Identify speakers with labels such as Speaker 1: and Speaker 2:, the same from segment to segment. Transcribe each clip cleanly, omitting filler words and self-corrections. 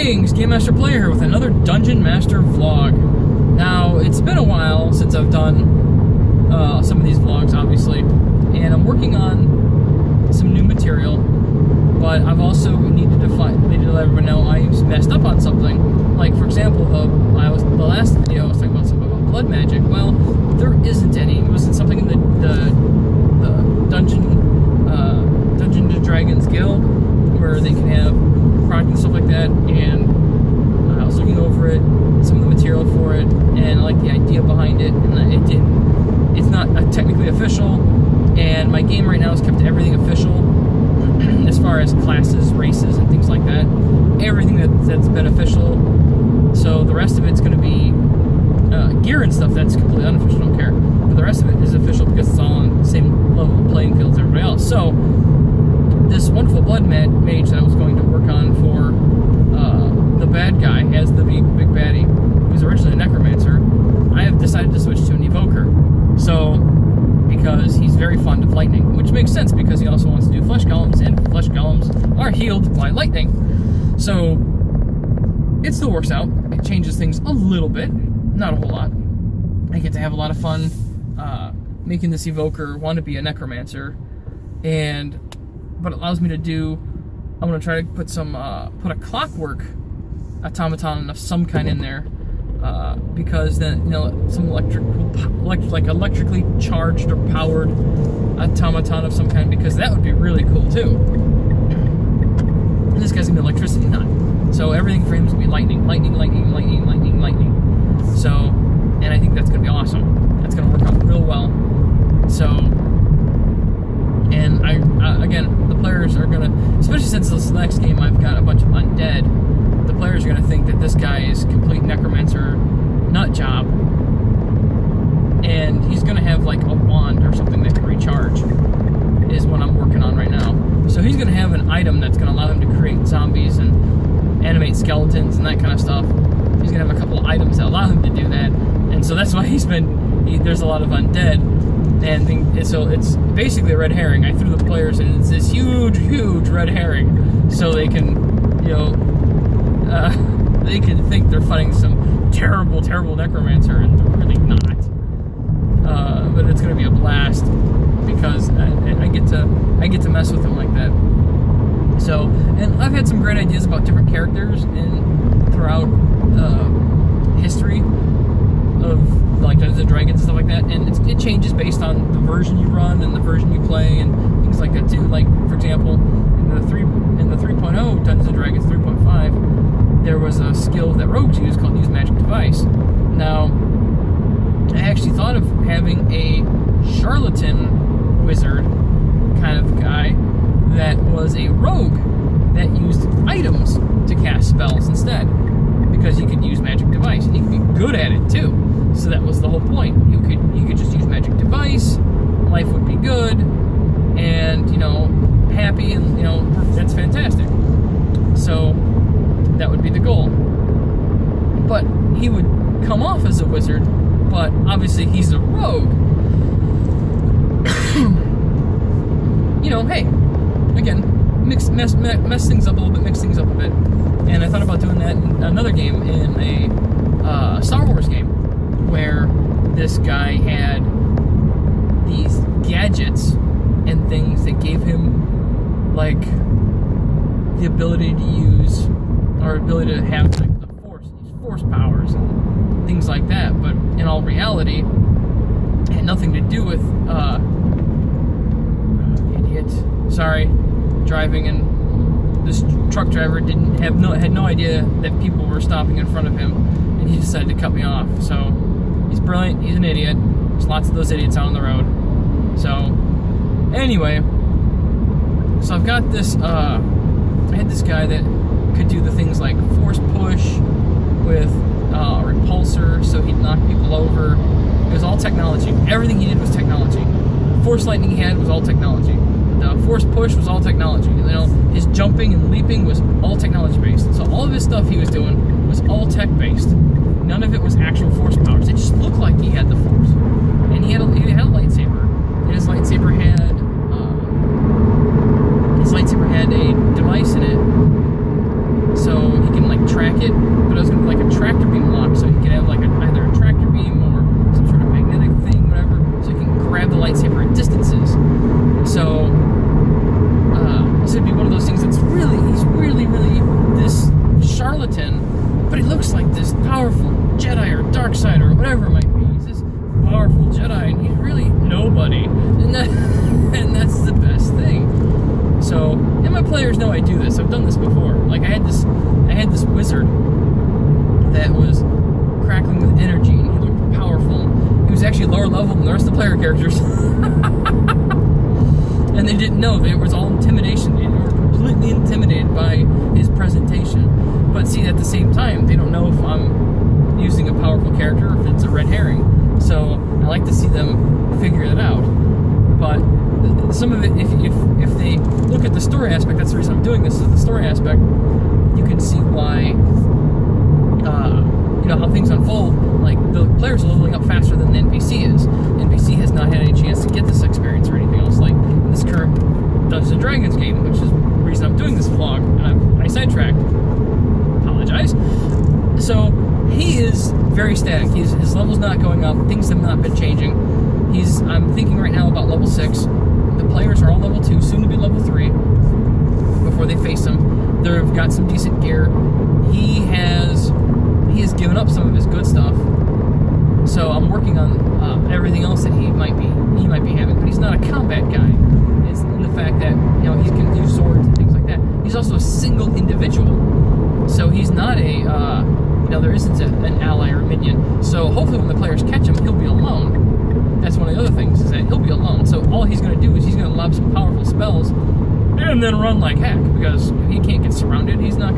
Speaker 1: Greetings, Game Master Player here with another Dungeon Master vlog. Now, it's been a while since I've done some of these vlogs, obviously, and I'm working on some new material, but I've also needed to let everyone know I messed up on something. Like, for example, the last video I was talking about something about blood magic. Well, there isn't any. It wasn't something in the Dungeons and Dragons Guild where they can have product and stuff like that, and I was looking over it, some of the material for it, and I like the idea behind it, and it's not technically official, and my game right now has kept everything official as far as classes, races, and things like that. Everything that's beneficial. So the rest of it's going to be gear and stuff that's completely unofficial, don't care. But the rest of it is official because it's all on the same level of playing field as everybody else. So this wonderful blood mage that I was going to work on for the bad guy as the big baddie, who's originally a necromancer, I have decided to switch to an evoker. So, because he's very fond of lightning, which makes sense because he also wants to do flesh golems, and flesh golems are healed by lightning. So, it still works out. It changes things a little bit, not a whole lot. I get to have a lot of fun making this evoker want to be a necromancer, but it allows me to do. I'm gonna try to put a clockwork automaton of some kind in there, because then some electrically charged or powered automaton of some kind, because that would be really cool too. And this guy's gonna be electricity nut, so everything for him is gonna be lightning. So, and I think that's gonna be awesome. That's gonna work out real well. So, and again, the players are gonna, especially since this next game I've got a bunch of undead, the players are gonna think that this guy is complete necromancer nut job, and he's gonna have like a wand or something that can recharge, is what I'm working on right now. So he's gonna have an item that's gonna allow him to create zombies and animate skeletons and that kind of stuff. He's gonna have a couple of items that allow him to do that, and so that's why there's a lot of undead. And so it's basically a red herring. I threw the players in. It's this huge red herring, so they can, they can think they're fighting some terrible necromancer, and they're really not. But it's going to be a blast because I get to mess with them like that. So, and I've had some great ideas about different characters throughout history of like Dungeons and Dragons and stuff like that, and it changes based on the version you run and the version you play and things like that too. Like, for example, in the 3.0 Dungeons and Dragons 3.5, there was a skill that rogues use called Use Magic Device. Now, I actually thought of having a charlatan wizard kind of guy that was a rogue that used items to cast spells instead, because you could use Magic Device and you could be good at it too. So that was the whole point. You could just use Magic Device, life would be good, and happy, and that's fantastic. So that would be the goal. But he would come off as a wizard, but obviously he's a rogue. Hey, again, mess things up a little bit, mix things up a bit. And I thought about doing that in another game, in a Star Wars game, where this guy had these gadgets and things that gave him like the ability to use, or ability to have like the force powers and things like that, but in all reality it had nothing to do with sorry, driving, and this truck driver had no idea that people were stopping in front of him, and he decided to cut me off. So he's brilliant, he's an idiot. There's lots of those idiots out on the road. So anyway, so I've got this I had this guy that could do the things like force push with a repulsor, so he'd knock people over. It was all technology. Everything he did was technology. The force lightning he had was all technology. The force push was all technology. His jumping and leaping was all technology based. So all of his stuff he was doing was all tech based. None of it was actual force powers. It just looked like he had the force. And he had a lightsaber. And his lightsaber had a device in it, so he can like track it, but it was going to be like a tractor beam lock, so you could have like either a tractor beam or some sort of magnetic thing, whatever, so you can grab the lightsaber at distances. So this would be one of those things that's he's really this charlatan, but he looks like this powerful Jedi or dark side or whatever it might be. He's this powerful Jedi, and he's really nobody, and that's the best thing. So, and my players know I do this. I've done this before. Like I had this wizard that was crackling with energy, and he looked powerful. He was actually lower level than the rest of the player characters, and they didn't know. It was all intimidation. They were completely intimidated by his presentation. But see, at the same time, they don't know if I'm using a powerful character or if it's a red herring. So I like to see them figure it out. But some of it, if they look at the story aspect, that's the reason I'm doing this, is the story aspect, you can see why, how things unfold. Like, the players are leveling up faster than the NPC is. The NPC has not had any chance to get this experience or anything else, like in this current Dungeons & Dragons game, which is the reason I'm doing this vlog, and I sidetracked. Apologize. So, he is very static. His level's not going up, things have not been changing. I'm thinking right now about level 6. The players are all level 2, soon to be level 3, before they face him. They've got some decent gear. He has given up some of his good stuff. So I'm working on everything else that he might be having, but he's not a combat guy. It's in the fact that he can use swords and things like that. He's also a single individual, so he's not there isn't an ally or a minion. So hopefully when the players catch him, he'll be alone. That's one of the other things, is that he'll be alone. So all he's going to do is he's going to lob some powerful spells and then run like heck, because he can't get surrounded. It's not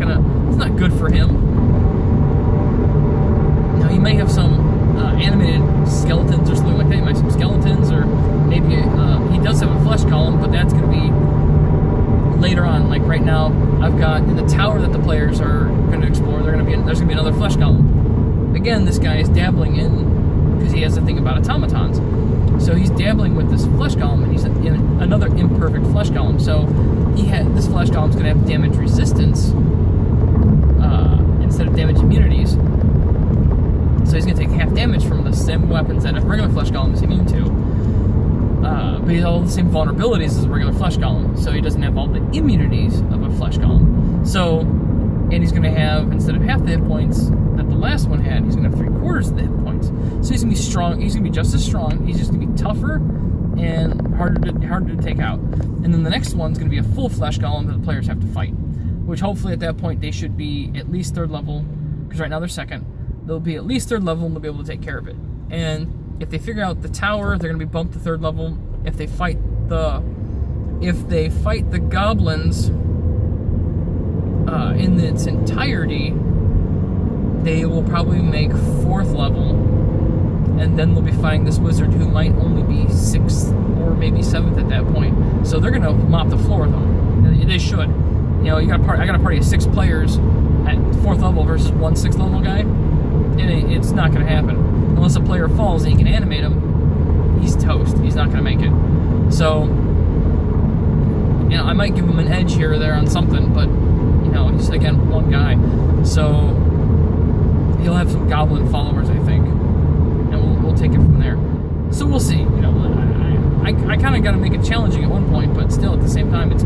Speaker 1: good for him. Now, he may have some animated skeletons or something like that. He might have some skeletons, or maybe he does have a flesh golem, but that's going to be later on. Like right now, I've got in the tower that the players are going to explore, there's going to be another flesh golem. Again, this guy is dabbling in, because he has a thing about automatons. So he's dabbling with this flesh golem, and he's in another imperfect flesh golem. So this flesh golem's going to have damage resistance instead of damage immunities. So he's going to take half damage from the same weapons that a regular flesh golem is immune to. But he has all the same vulnerabilities as a regular flesh golem. So he doesn't have all the immunities of a flesh golem. So, and he's going to have, instead of half the hit points that the last one had, he's going to have 3/4 of the hit points. So he's going to be strong. He's going to be just as strong. He's just going to be tougher and harder to take out. And then the next one's going to be a full flesh golem that the players have to fight. Which hopefully at that point they should be at least 3rd level, because right now they're 2nd. They'll be at least 3rd level and they'll be able to take care of it. And if they figure out the tower, they're going to be bumped to 3rd level. If they fight the goblins in its entirety, they will probably make 4th level, and then they'll be fighting this wizard who might only be 6th or maybe 7th at that point. So they're gonna mop the floor though. They should. I got a party of 6 players at 4th level versus one 6th level guy, and it's not gonna happen unless a player falls and you can animate him. He's toast. He's not gonna make it. So I might give him an edge here or there on something, but he's again one guy. So he'll have some goblin followers, I think, and we'll take it from there. So we'll see. I kind of got to make it challenging at one point, but still at the same time, he's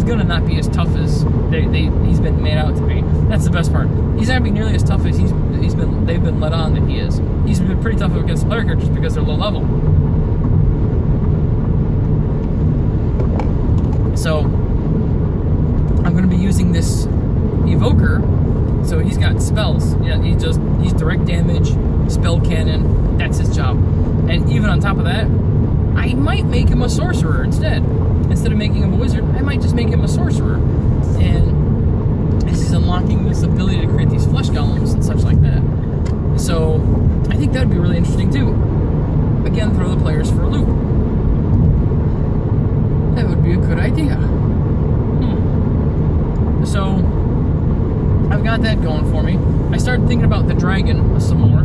Speaker 1: gonna not be as tough as he's been made out to be. That's the best part. He's not gonna be nearly as tough as they've been let on that he is. He's been pretty tough against player characters because they're low level. So I'm going to be using this evoker. So he's got spells. He's direct damage, spell cannon. That's his job. And even on top of that, I might make him a sorcerer instead. Instead of making him a wizard, I might just make him a sorcerer. And as he's unlocking this ability to create these flesh golems and such like that. So I think that would be really interesting too. Again, throw the players for a loop. That would be a good idea. So I've got that going for me. I started thinking about the dragon some more,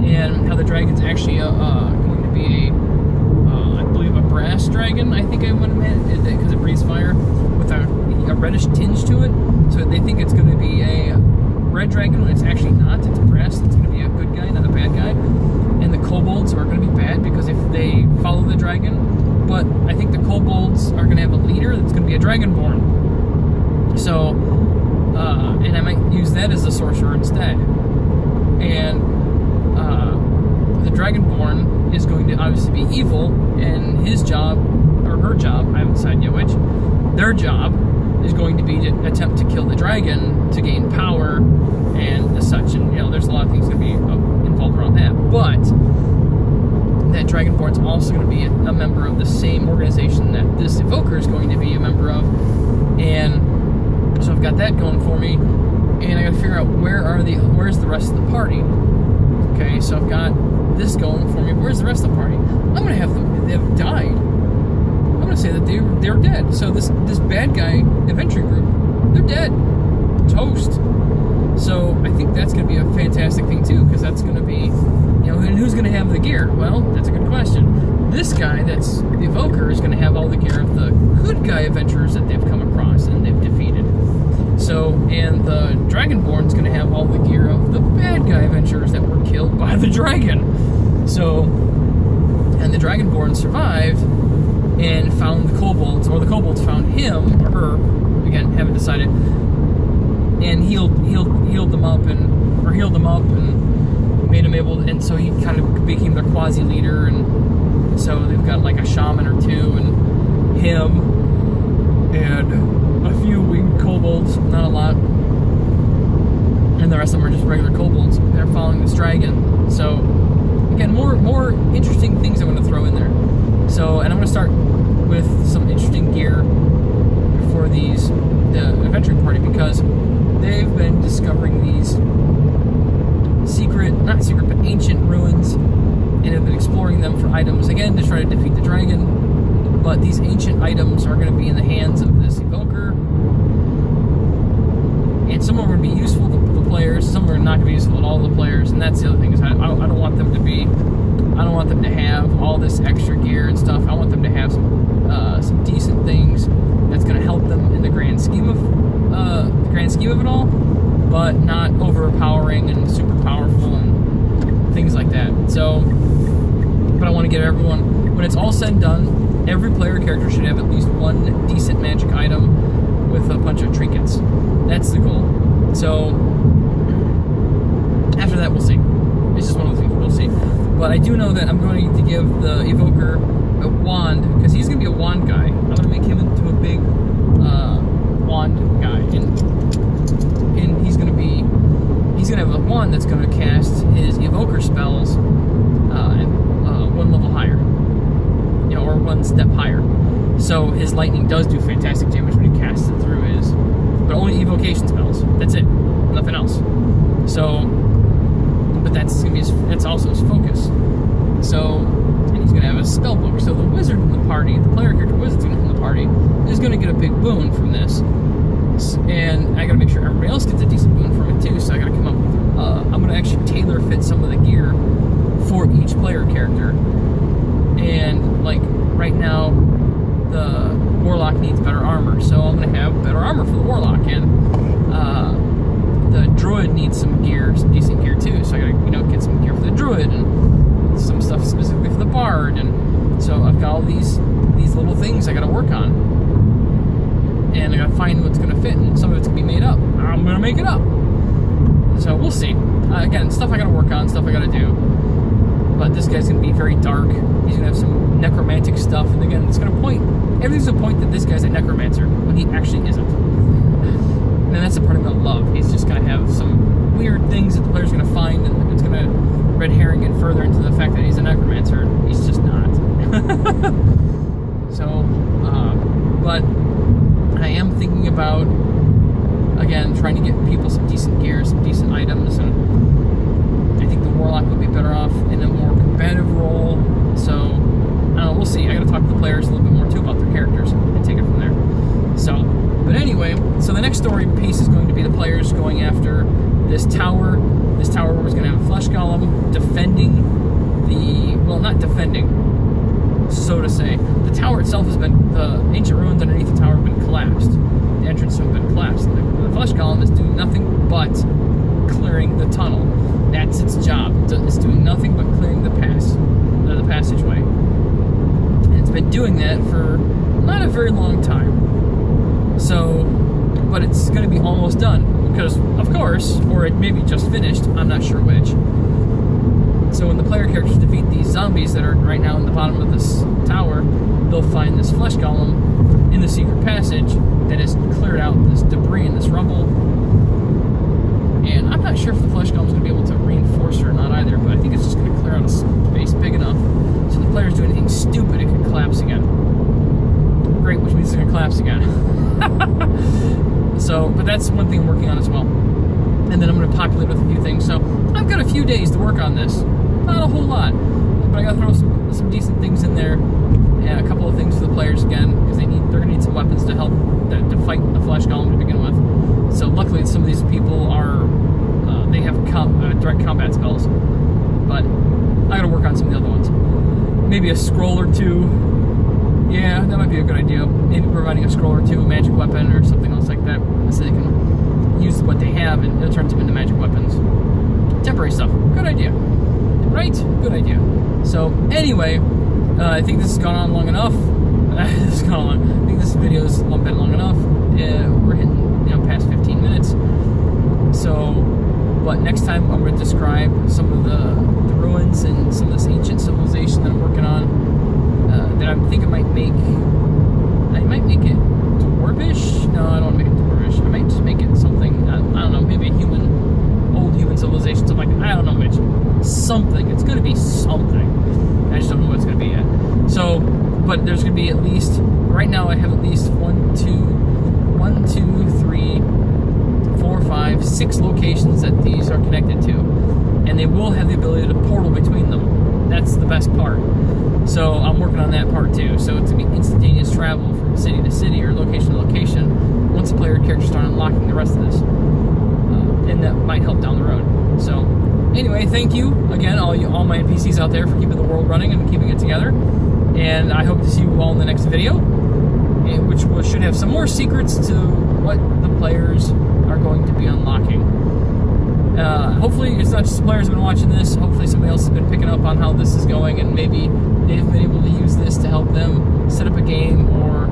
Speaker 1: and how the dragon's actually going to be I believe a brass dragon. I think I would have meant it because it breathes fire with a reddish tinge to it. So they think it's going to be a red dragon when it's actually not. It's brass. It's going to be a good guy, not a bad guy. And the kobolds are going to be bad because if they follow the dragon. But I think the kobolds are going to have a leader that's going to be a dragonborn. So, and I might use that as a sorcerer instead. And the dragonborn is going to obviously be evil, and his job, or her job, I haven't decided yet which, their job is going to be to attempt to kill the dragon to gain power and as such. And, there's a lot of things going to be involved around that. But that dragonborn's also going to be a member of the same organization that this evoker is going to be a member of. And so I've got that going for me. And I got to figure out where's the rest of the party. Okay, so I've got this going for me. Where's the rest of the party? I'm going to have them, they have died. I'm going to say that they're dead. So this bad guy adventure group, they're dead. Toast. So I think that's going to be a fantastic thing too, because that's going to be, and who's going to have the gear? Well, that's a good question. This guy that's the evoker is going to have all the gear of the good guy adventurers that they've come across and they've defeated. So, and the Dragonborn's going to have all the gear of the bad guy adventurers that were killed by the dragon. So, and the Dragonborn survived and found the kobolds, or the kobolds found him or her. Again, haven't decided. And healed them up and made him able. And so he kind of became their quasi leader. And so they've got like a shaman or two, and him. And a few winged kobolds, not a lot. And the rest of them are just regular kobolds. They're following this dragon. So, again, more interesting things I'm going to throw in there. So, and I'm going to start with some interesting gear for the adventuring party, because they've been discovering these ancient ruins, and have been exploring them for items, again, to try to defeat the dragon. But these ancient items are going to be in the hands of this evoker, and some of them are going to be useful to the players, some are not going to be useful at all to the players. And that's the other thing, is I don't want them to have all this extra gear and stuff. I want them to have some decent things that's going to help them in the grand scheme of it all, but not overpowering and super powerful and things like that. So, but I want to get everyone, when it's all said and done, every player character should have at least one decent magic item with a bunch of trinkets. That's the goal. So, after that, we'll see. It's just one of the things we'll see. But I do know that I'm going to give the evoker a wand, because he's going to be a wand guy. I'm going to make him into a big wand guy. And he's going to have a wand that's going to cast his evoker spells one level higher. Or one step higher. So his lightning does do fantastic damage when he casts it through his, but only evocation spells. That's it, nothing else. So, but that's also his focus. So, and he's gonna have a spell book. So the wizard in the party, the player character wizard in the party, is gonna get a big boon from this. And I gotta make sure everybody else gets a decent boon from it too. So I gotta come up with, I'm gonna actually tailor fit some of the gear for each player character. And like right now, the warlock needs better armor, so I'm going to have better armor for the warlock, and the druid needs some decent gear too. So I got to get some gear for the druid and some stuff specifically for the bard, and so I've got all these little things I got to work on, and I got to find what's going to fit, and some of it's going to be made up. I'm going to make it up. So we'll see. Again, stuff I got to work on, stuff I got to do. But this guy's going to be very dark. He's going to have some necromantic stuff. And again, it's going to everything's going to point that this guy's a necromancer, when he actually isn't. And that's the part of I love. He's just going to have some weird things that the player's going to find, and it's going to red herring it further into the fact that he's a necromancer. He's just not. So, but I am thinking about, again, trying to get people some decent gear, some decent items, and I think the warlock would be better off in a more competitive role. So, we'll see. I gotta talk to the players a little bit more too about their characters and take it from there. So, but anyway, so the next story piece is going to be the players going after this tower. This tower where it's going to have a flesh golem defending not defending, so to say. The tower itself the ancient ruins underneath the tower have been collapsed. The entrance have been collapsed. The flesh golem is doing nothing but clearing the tunnel. That's its job. It's doing nothing but clearing the passageway. And it's been doing that for not a very long time. So, but it's going to be almost done because, of course, or it may be just finished. I'm not sure which. So when the player characters defeat these zombies that are right now in the bottom of this tower, they'll find this flesh golem in the secret passage that has cleared out this debris and this rubble. And I'm not sure if the flesh golem is going to be able to reinforce it or not either, but I think it's just going to clear out a space big enough so if the players do anything stupid, it could collapse again. Great, which means it's going to collapse again. So, but that's one thing I'm working on as well. And then I'm going to populate with a few things. So I've got a few days to work on this. Not a whole lot, but I got to throw some decent things in there. And a couple of things for the players again, because they're going to need some weapons to help to fight the flesh golem to begin with. So luckily, some of these people are they have direct combat spells, but I got to work on some of the other ones. Maybe a scroll or two. Yeah, that might be a good idea. Maybe providing a scroll or two, a magic weapon, or something else like that, so they can use what they have and it turns them into magic weapons. Temporary stuff. Good idea. Right? Good idea. So, anyway, I think this has gone on long enough. I think this video has been long enough. We're hitting past 15 minutes. So, but next time I'm going to describe some of the ruins and some of this ancient civilization that I'm working on. That I think I might make it dwarvish. No, I don't want to make it dwarvish. I might just make it something. I don't know. Maybe a old human civilization. Something like I don't know which. Something. It's going to be something. I just don't know what it's going to be yet. So, but there's going to be at least. Right now, I have at least 6 locations that these are connected to, and they will have the ability to portal between them. That's the best part. So I'm working on that part too. So it's going to be instantaneous travel from city to city or location to location once the player characters start unlocking the rest of this. And that might help down the road. So anyway, thank you again, all my NPCs out there for keeping the world running and keeping it together. And I hope to see you all in the next video, which should have some more secrets to what the players are going to be unlocking. Hopefully it's not just the players who have been watching this. Hopefully somebody else has been picking up on how this is going, and maybe they've been able to use this to help them set up a game or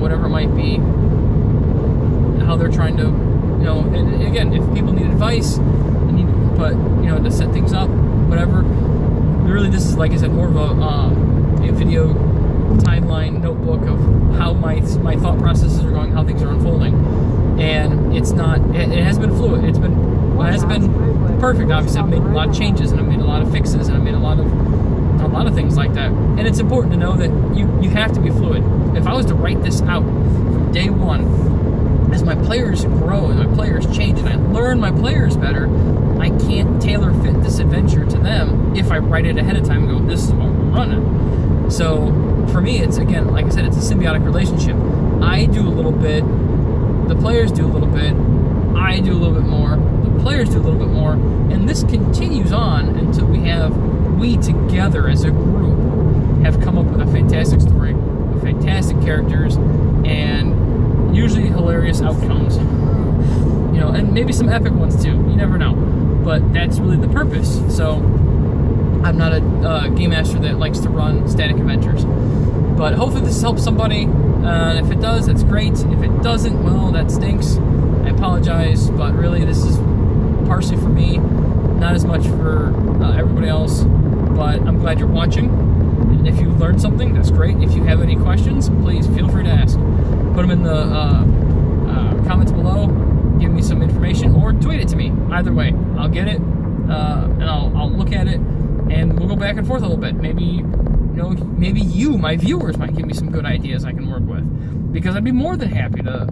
Speaker 1: whatever it might be, how they're trying to and again, if people need advice, they need to set things up, whatever. Really, this is, like I said, more of a video timeline notebook of how my thought processes are going, how things are unfolding. And it has been fluid. It hasn't been perfect. Obviously, I've made a lot of changes and I've made a lot of fixes and I've made a lot of things like that. And it's important to know that you have to be fluid. If I was to write this out from day one, as my players grow and my players change and I learn my players better, I can't tailor fit this adventure to them if I write it ahead of time and go, this is what we're running. So for me, it's, again, like I said, it's a symbiotic relationship. I do a little bit, the players do a little bit, I do a little bit more, the players do a little bit more, and this continues on until we together as a group have come up with a fantastic story, with fantastic characters, and usually hilarious outcomes. And maybe some epic ones too, you never know. But that's really the purpose. So I'm not a game master that likes to run static adventures. But hopefully this helps somebody. If it does, that's great. If it doesn't, well, that stinks. I apologize, but really this is partially for me, not as much for everybody else. But I'm glad you're watching. And if you learned something, that's great. If you have any questions, please feel free to ask. Put them in the comments below. Give me some information or tweet it to me. Either way, I'll get it and I'll look at it and we'll go back and forth a little bit. Maybe you, my viewers, might give me some good ideas I can work with, because I'd be more than happy to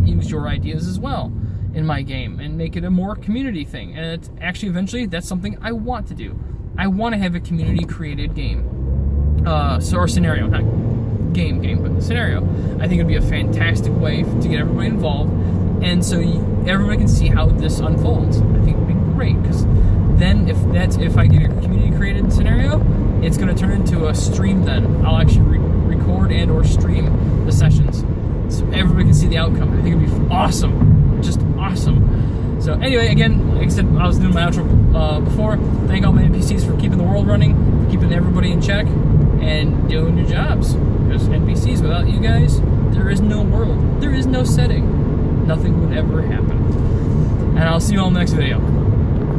Speaker 1: use your ideas as well in my game and make it a more community thing. And it's actually, eventually, that's something I want to do. I want to have a community created game, or scenario, not game, but scenario. I think it'd be a fantastic way to get everybody involved. And so everybody can see how this unfolds. I think it would be great, because then if I get a community created scenario, it's going to turn into a stream. Then I'll actually record and or stream the sessions, so everybody can see the outcome. I think it'd be awesome, just awesome. So So anyway, again, like I said, I was doing my outro before. Thank all my NPCs for keeping the world running, for keeping everybody in check, and doing your jobs. Because NPCs, without you guys, there is no world. There is no setting. Nothing would ever happen. And I'll see you all in the next video.